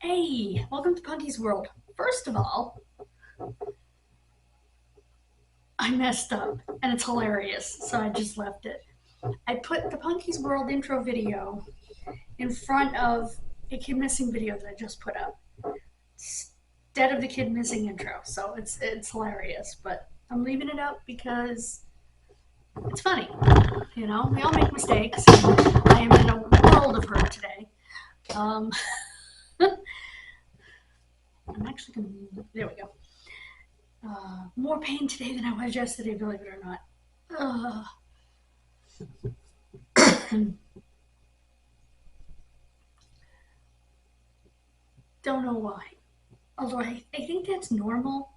Hey, welcome to Punky's World. First of all, I messed up, and it's hilarious, so I just left it. I put the Punky's World intro video in front of a Kid Missing video that I just put up, instead of the Kid Missing intro, so it's hilarious, but I'm leaving it up because it's funny. You know, we all make mistakes. I am in a world of hurt today. I'm actually gonna, there we go. More pain today than I was yesterday, believe it or not. Don't know why. Although I think that's normal,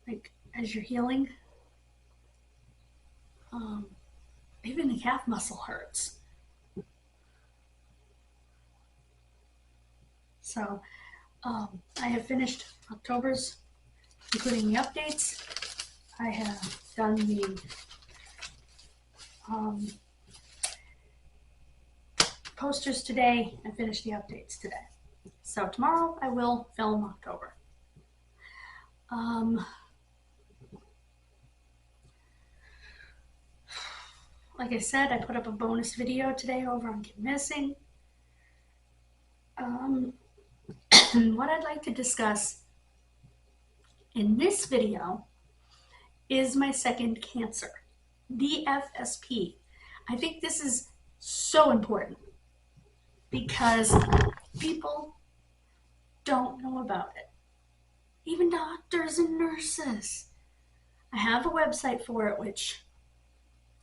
like as you're healing. Even the calf muscle hurts. So I have finished October's, including the updates. I have done the posters today. I finished the updates today. So tomorrow I will film October. Like I said, I put up a bonus video today over on Kid Missing. What I'd like to discuss in this video is my second cancer, DFSP. I think this is so important because people don't know about it. Even doctors and nurses. I have a website for it, which,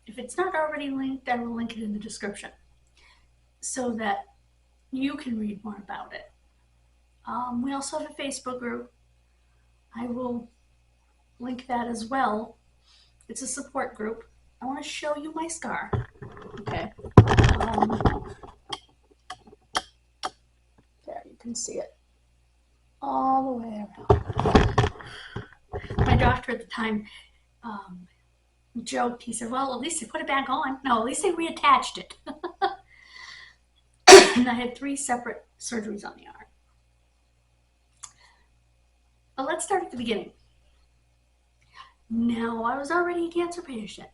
if it's not already linked, I will link it in the description so that you can read more about it. We also have a Facebook group. I will link that as well. It's a support group. I want to show you my scar. Okay. There, you can see it all the way around. My doctor at the time joked. He said, well, at least they put it back on. No, at least they reattached it. And I had 3 separate surgeries on the arm. But let's start at the beginning. Now, I was already a cancer patient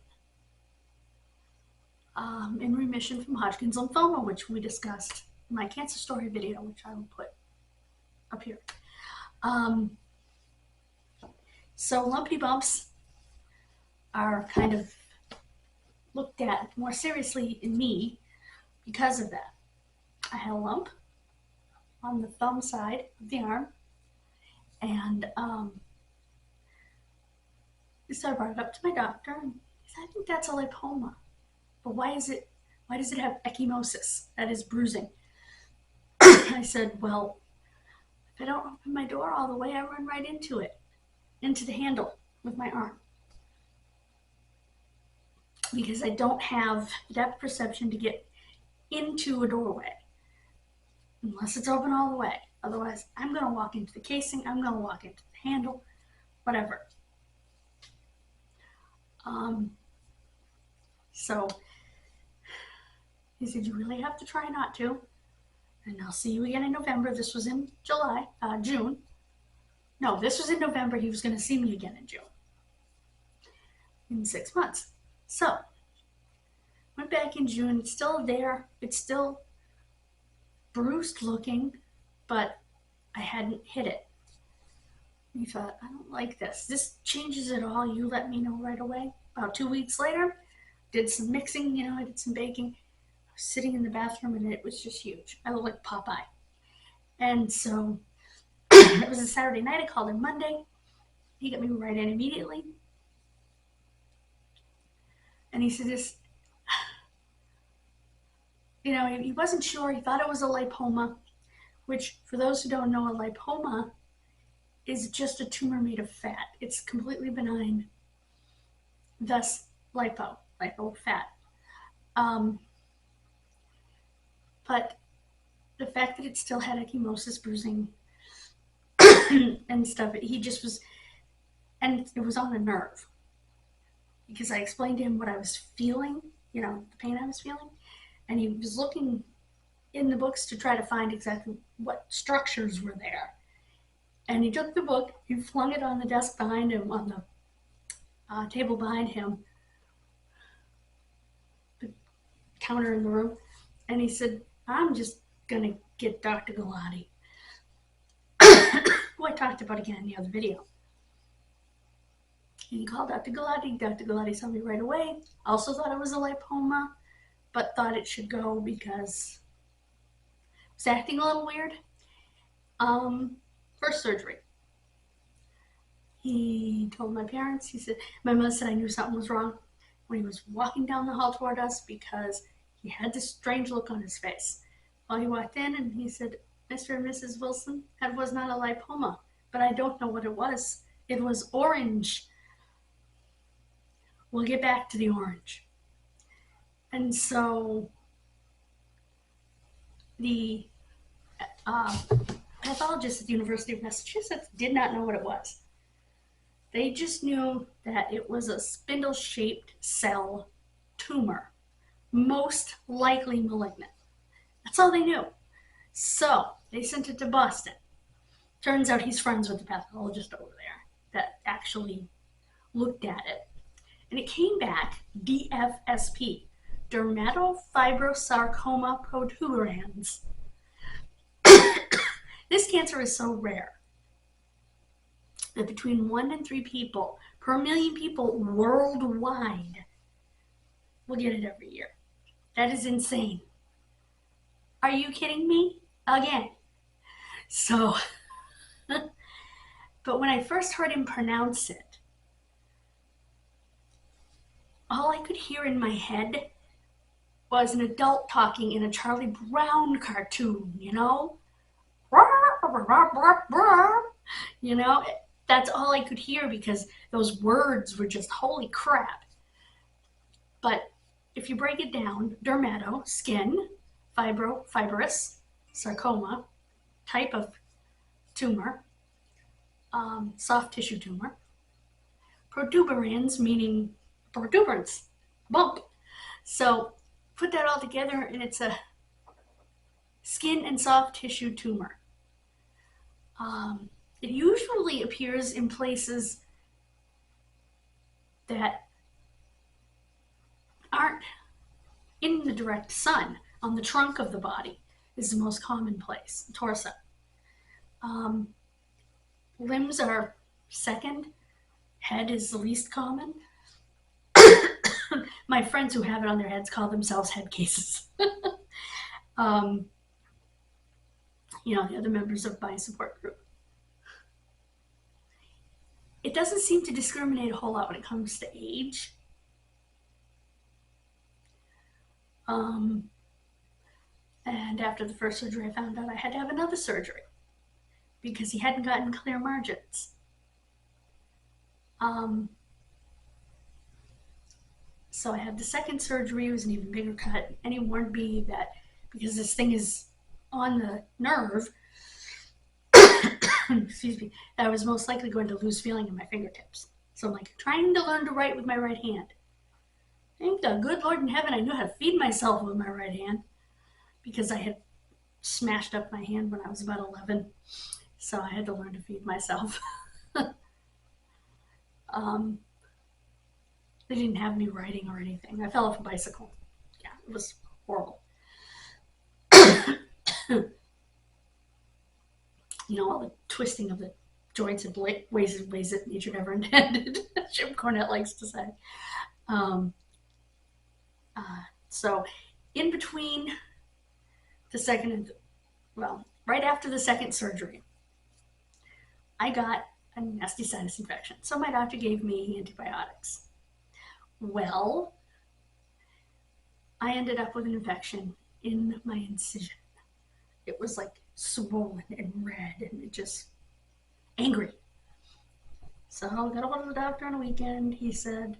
in remission from Hodgkin's lymphoma, which we discussed in my cancer story video, which I will put up here. So lumpy bumps are kind of looked at more seriously in me because of that. I had a lump on the thumb side of the arm, and so I brought it up to my doctor, and he said, I think that's a lipoma. But why does it have ecchymosis? That is bruising. I said, well, if I don't open my door all the way, I run right into it, into the handle with my arm. Because I don't have depth perception to get into a doorway unless it's open all the way. Otherwise, I'm going to walk into the casing, I'm going to walk into the handle, whatever. So he said, you really have to try not to. And I'll see you again in November. This was in June. No, this was in November. He was going to see me again in June. In 6 months. So, went back in June. It's still there. It's still bruised looking, but I hadn't hit it. He thought, I don't like this. This changes it all. You let me know right away. About 2 weeks later, did some mixing, I did some baking. I was sitting in the bathroom and it was just huge. I looked like Popeye. And so it was a Saturday night. I called him Monday. He got me right in immediately. And he said this, he wasn't sure. He thought it was a lipoma, which for those who don't know, a lipoma is just a tumor made of fat. It's completely benign. Thus, lipo fat. But the fact that it still had ecchymosis, bruising, and stuff, he just was, and it was on a nerve. Because I explained to him what I was feeling, the pain I was feeling, and he was looking in the books to try to find exactly what structures were there. And he took the book, he flung it on the desk behind him, on the table behind him, the counter in the room, and he said, I'm just going to get Dr. Galati, who I talked about again in the other video. And he called Dr. Galati. Dr. Galati saw me right away. Also thought it was a lipoma, but thought it should go because it was acting a little weird. First surgery. He told my parents, he said, my mother said I knew something was wrong when he was walking down the hall toward us because he had this strange look on his face. Well, he walked in and he said, Mr. and Mrs. Wilson, that was not a lipoma, but I don't know what it was. It was orange. We'll get back to the orange. And so the pathologist at the University of Massachusetts did not know what it was. They just knew that it was a spindle-shaped cell tumor, most likely malignant. That's all they knew. So they sent it to Boston. Turns out he's friends with the pathologist over there that actually looked at it. And it came back DFSP, dermatofibrosarcoma protuberans. This cancer is so rare that between 1 and 3 people per million people worldwide will get it every year. That is insane. Are you kidding me? Again. So, but when I first heard him pronounce it, all I could hear in my head was an adult talking in a Charlie Brown cartoon, you know? You know, that's all I could hear because those words were just holy crap. But if you break it down, dermato, skin, fibro, fibrous, sarcoma, type of tumor, soft tissue tumor, protuberans, meaning protuberance, bump. So put that all together and it's a skin and soft tissue tumor. It usually appears in places that aren't in the direct sun. On the trunk of the body is the most common place, the torso. Limbs are second. Head is the least common. My friends who have it on their heads call themselves head cases. You know, the other members of my support group. It doesn't seem to discriminate a whole lot when it comes to age. And after the first surgery, I found out I had to have another surgery because he hadn't gotten clear margins. So I had the second surgery. It was an even bigger cut, and he warned me that because this thing is on the nerve, excuse me, that I was most likely going to lose feeling in my fingertips. So I'm like trying to learn to write with my right hand. Thank the good Lord in heaven I knew how to feed myself with my right hand because I had smashed up my hand when I was about 11. So I had to learn to feed myself. They didn't have me writing or anything. I fell off a bicycle. Yeah, it was horrible. You know, all the twisting of the joints and ways that nature never intended, Jim Cornette likes to say. So in between the second and, well, right after the second surgery, I got a nasty sinus infection. So my doctor gave me antibiotics. Well, I ended up with an infection in my incision. It was like swollen and red and it just angry. So I got a hold of the doctor on a weekend. He said,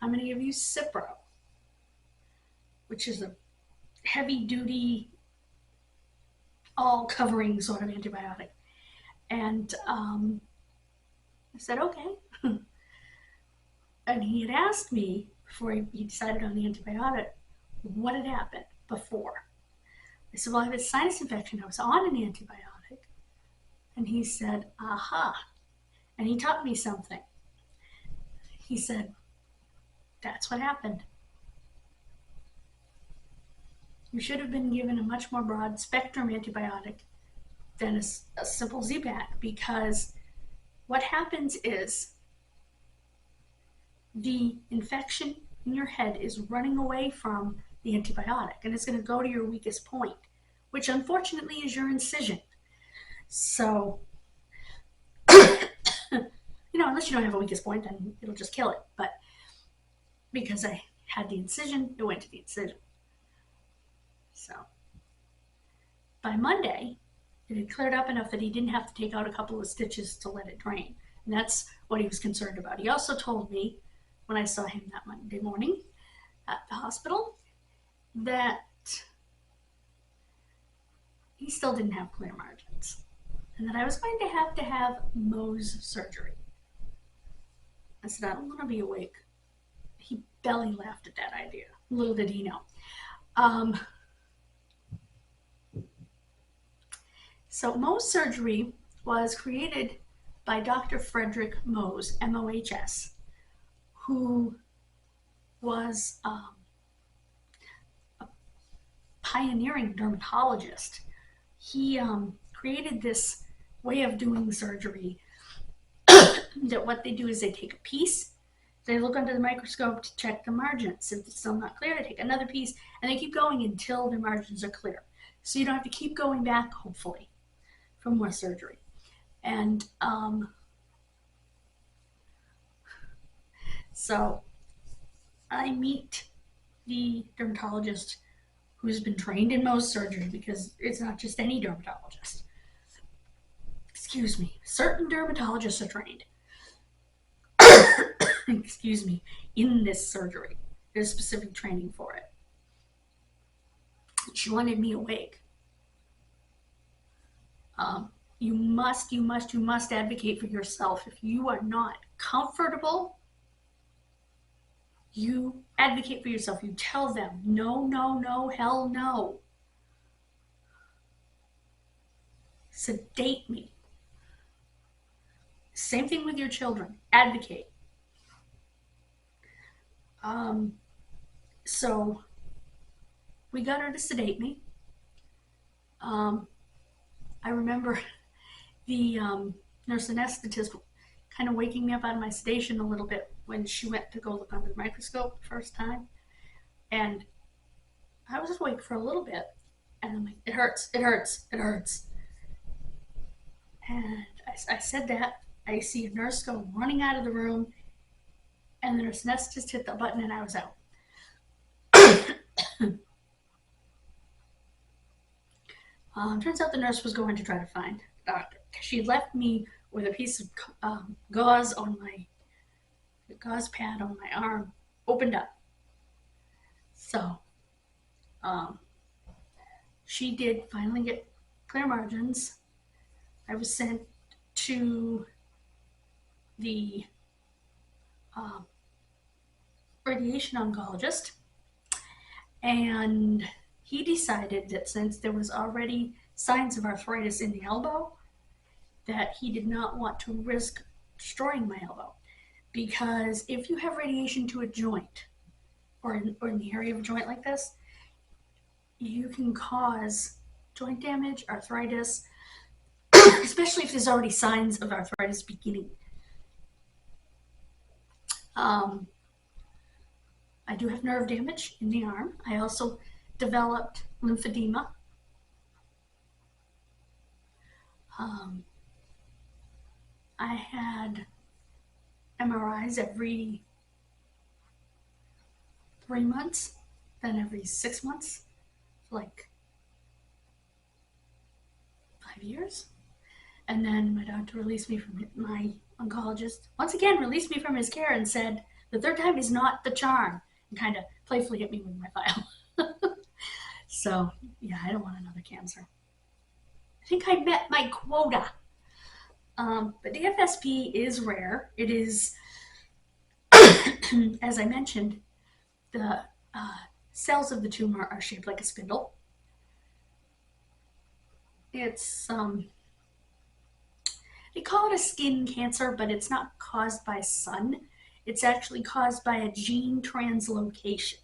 I'm going to give you Cipro, which is a heavy-duty, all-covering sort of antibiotic. And I said, okay. And he had asked me, before he decided on the antibiotic, what had happened before. I said, well, I have a sinus infection. I was on an antibiotic. And he said, aha. And he taught me something. He said, that's what happened. You should have been given a much more broad spectrum antibiotic than a simple Z-Pak, because what happens is the infection in your head is running away from the antibiotic, and it's going to go to your weakest point, which unfortunately is your incision. So, unless you don't have a weakest point, then it'll just kill it. But because I had the incision, it went to the incision. So, by Monday, it had cleared up enough that he didn't have to take out a couple of stitches to let it drain. And that's what he was concerned about. He also told me, when I saw him that Monday morning at the hospital, that he still didn't have clear margins, and that I was going to have Mohs surgery. I said, I don't want to be awake. He belly laughed at that idea. Little did he know. So Mohs surgery was created by Dr. Frederick Mohs, M-O-H-S, who was a pioneering dermatologist. He created this way of doing surgery that what they do is they take a piece, they look under the microscope to check the margins. If it's still not clear, they take another piece, and they keep going until their margins are clear. So you don't have to keep going back, hopefully, for more surgery. And so I meet the dermatologist who's been trained in Mohs surgery, because it's not just any dermatologist. Excuse me. Certain dermatologists are trained in this surgery. There's specific training for it. She wanted me awake. You must advocate for yourself. If you are not comfortable, you advocate for yourself. You tell them, no, no, no, hell no. Sedate me. Same thing with your children. Advocate. So we got her to sedate me. I remember the nurse anesthetist kind of waking me up out of my sedation a little bit when she went to go look under the microscope the first time. And I was awake for a little bit, and I'm like, it hurts, it hurts, it hurts. And I said that. I see a nurse go running out of the room, and the nurse anesthetist hit the button, and I was out. Turns out the nurse was going to try to find the doctor. She left me with a piece of gauze on the gauze pad on my arm, opened up. So, she did finally get clear margins. I was sent to the radiation oncologist, and he decided that since there was already signs of arthritis in the elbow, that he did not want to risk destroying my elbow, because if you have radiation to a joint or in the area of a joint like this, you can cause joint damage, arthritis, especially if there's already signs of arthritis beginning. I do have nerve damage in the arm. I also developed lymphedema. I had MRIs every 3 months, then every 6 months, for like 5 years. And then my doctor released me from my oncologist. Once again, released me from his care and said, the third time is not the charm, and kind of playfully hit me with my file. So, yeah, I don't want another cancer. I think I met my quota. But DFSP is rare. It is, as I mentioned, the cells of the tumor are shaped like a spindle. It's, they call it a skin cancer, but it's not caused by sun. It's actually caused by a gene translocation.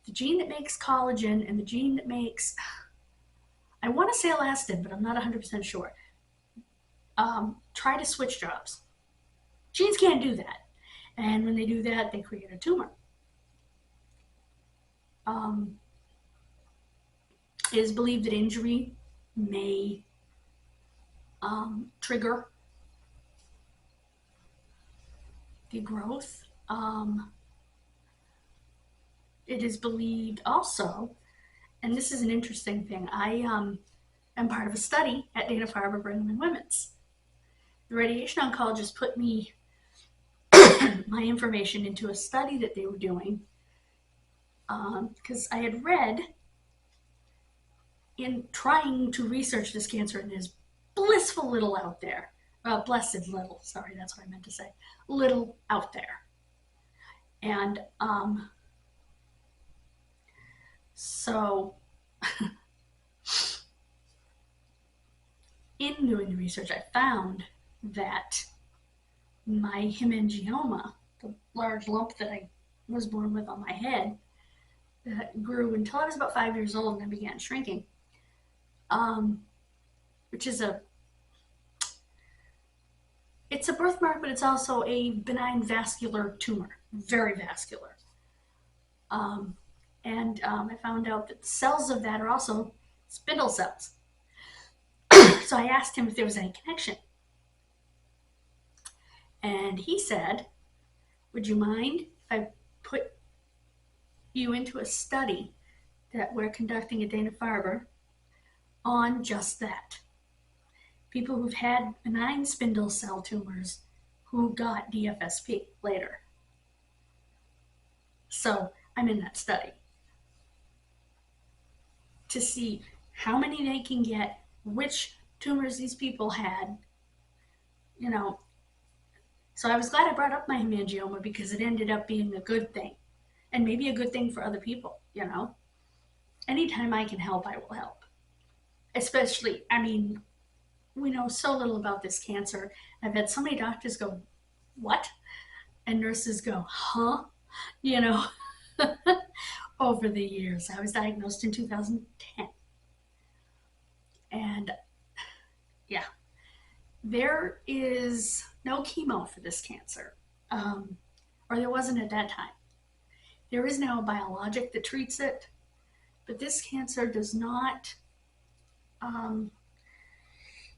The gene that makes collagen and the gene that makes, I want to say elastin, but I'm not 100% sure, try to switch jobs. Genes can't do that. And when they do that, they create a tumor. It is believed that injury may trigger the growth. It is believed also, and this is an interesting thing, I am part of a study at Dana-Farber Brigham and Women's. The radiation oncologist put me my information into a study that they were doing because I had read in trying to research this cancer, and there's blissful little out there. Blessed little, sorry, that's what I meant to say. Little out there. And so in doing the research, I found that my hemangioma, the large lump that I was born with on my head, that grew until I was about 5 years old and then began shrinking, which is it's a birthmark, but it's also a benign vascular tumor, very vascular. I found out that the cells of that are also spindle cells. So I asked him if there was any connection. And he said, would you mind if I put you into a study that we're conducting at Dana-Farber on just that? People who've had benign spindle cell tumors who got DFSP later. So I'm in that study to see how many they can get, which tumors these people had, you know. So I was glad I brought up my hemangioma because it ended up being a good thing, and maybe a good thing for other people, you know. Anytime I can help, I will help. Especially, I mean, we know so little about this cancer. I've had so many doctors go, what? And nurses go, huh? You know, over the years. I was diagnosed in 2010. And yeah, there is no chemo for this cancer, or there wasn't at that time. There is now a biologic that treats it, but this cancer does not,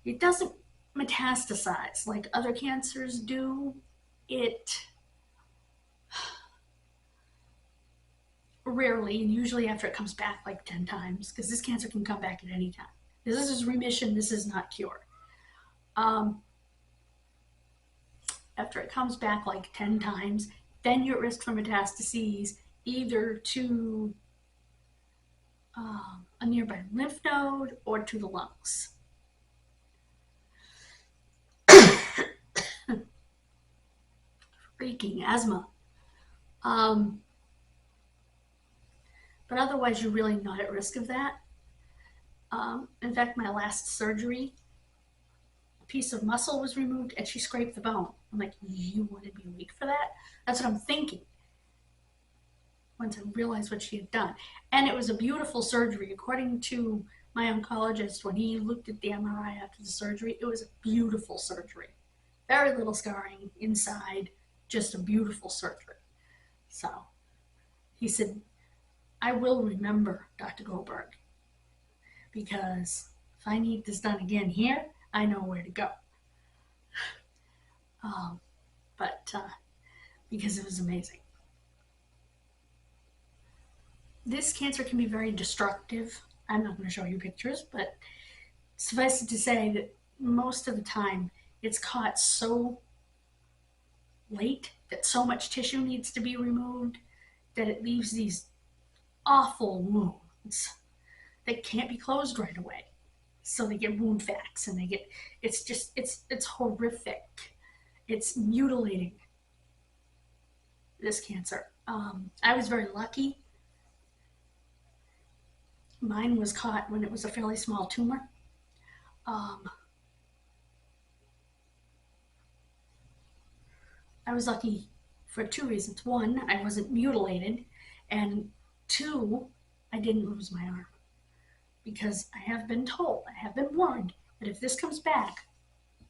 it doesn't metastasize like other cancers do. It rarely, and usually after it comes back like 10 times, because this cancer can come back at any time. This is remission, this is not cure. After it comes back like 10 times, then you're at risk for metastases, either to a nearby lymph node or to the lungs. Freaking asthma. But otherwise, you're really not at risk of that. In fact, my last surgery, a piece of muscle was removed and she scraped the bone. I'm like, you wanted me weak for that? That's what I'm thinking once I realized what she had done. And it was a beautiful surgery. According to my oncologist, when he looked at the MRI after the surgery, it was a beautiful surgery. Very little scarring inside, just a beautiful surgery. So he said, I will remember Dr. Goldberg, because if I need this done again here, I know where to go. Because it was amazing. This cancer can be very destructive. I'm not going to show you pictures, but suffice it to say that most of the time it's caught so late that so much tissue needs to be removed that it leaves these awful wounds that can't be closed right away. So they get wound vacs, and they get, it's horrific. It's mutilating, this cancer. I was very lucky. Mine was caught when it was a fairly small tumor. I was lucky for 2 reasons. One, I wasn't mutilated, and 2, I didn't lose my arm. Because I have been told, I have been warned, that if this comes back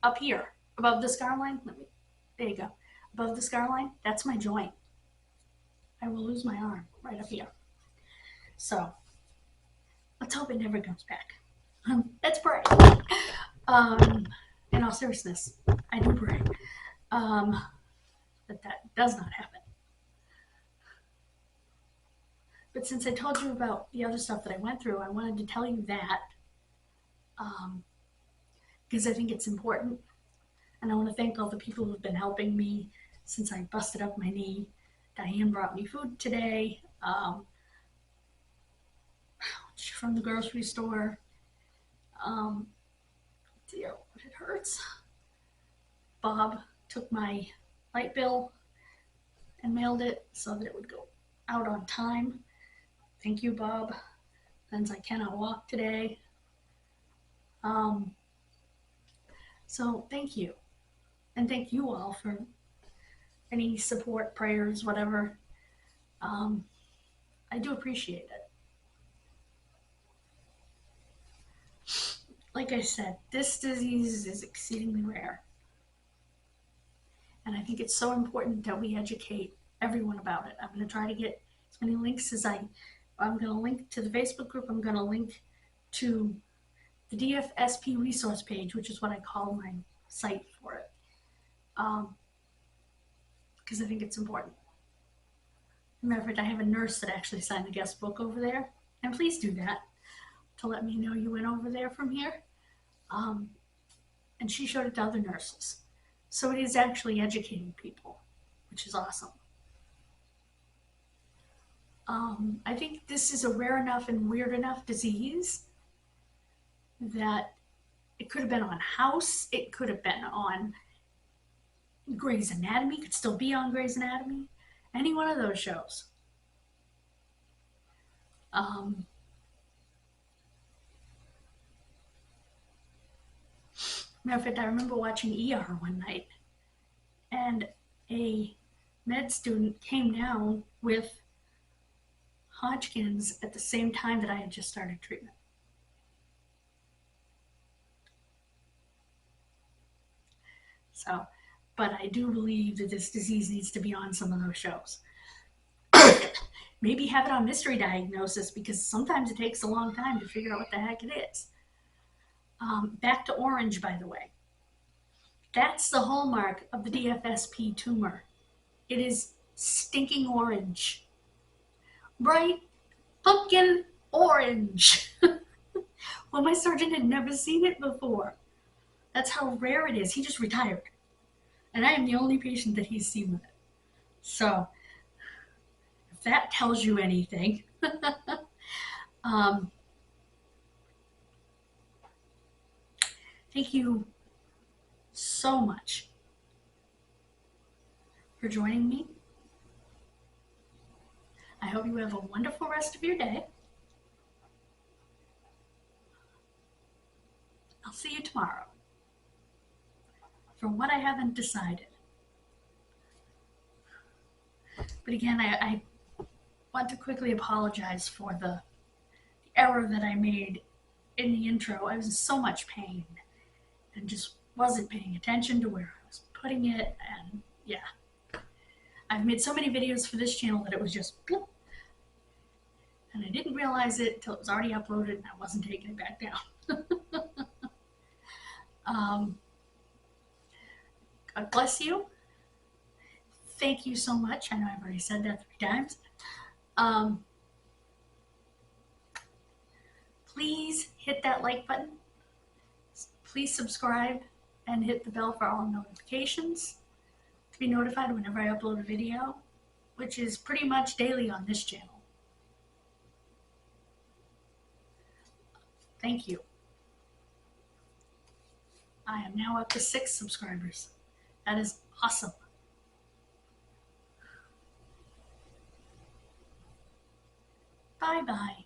up here, above the scar line, there you go, above the scar line, that's my joint. I will lose my arm right up here. So, let's hope it never comes back. Let's pray. In all seriousness, I do pray that does not happen. But since I told you about the other stuff that I went through, I wanted to tell you that because I think it's important. And I want to thank all the people who have been helping me since I busted up my knee. Diane brought me food today from the grocery store. Dear, it hurts. Bob took my light bill and mailed it so that it would go out on time. Thank you, Bob, since I cannot walk today. So thank you. And thank you all for any support, prayers, whatever. I do appreciate it. Like I said, this disease is exceedingly rare. And I think it's so important that we educate everyone about it. I'm going to try to get as many links as I'm going to link to the Facebook group. I'm going to link to the DFSP resource page, which is what I call my site for it. Because I think it's important. Matter of fact, I have a nurse that actually signed the guest book over there. And please do that to let me know you went over there from here. And she showed it to other nurses. So it is actually educating people, which is awesome. I think this is a rare enough and weird enough disease that it could have been on House, it could have been on Grey's Anatomy, could still be on Grey's Anatomy, any one of those shows. Matter of fact, I remember watching ER one night, and a med student came down with Hodgkin's at the same time that I had just started treatment. So, but I do believe that this disease needs to be on some of those shows. Maybe have it on Mystery Diagnosis, because sometimes it takes a long time to figure out what the heck it is. Back to orange, by the way. That's the hallmark of the DFSP tumor. It is stinking orange. Bright pumpkin orange. Well, my surgeon had never seen it before. That's how rare it is. He just retired. And I am the only patient that he's seen with it. So, if that tells you anything. Thank you so much for joining me. I hope you have a wonderful rest of your day. I'll see you tomorrow for what I haven't decided. But again, I want to quickly apologize for the error that I made in the intro. I was in so much pain and just wasn't paying attention to where I was putting it, and yeah. I've made so many videos for this channel that it was just bloop, and I didn't realize it until it was already uploaded and I wasn't taking it back down. God bless you. Thank you so much. I know I've already said that 3 times. Please hit that like button. Please subscribe and hit the bell for all notifications to be notified whenever I upload a video, which is pretty much daily on this channel. Thank you. I am now up to 6 subscribers. That is awesome. Bye-bye.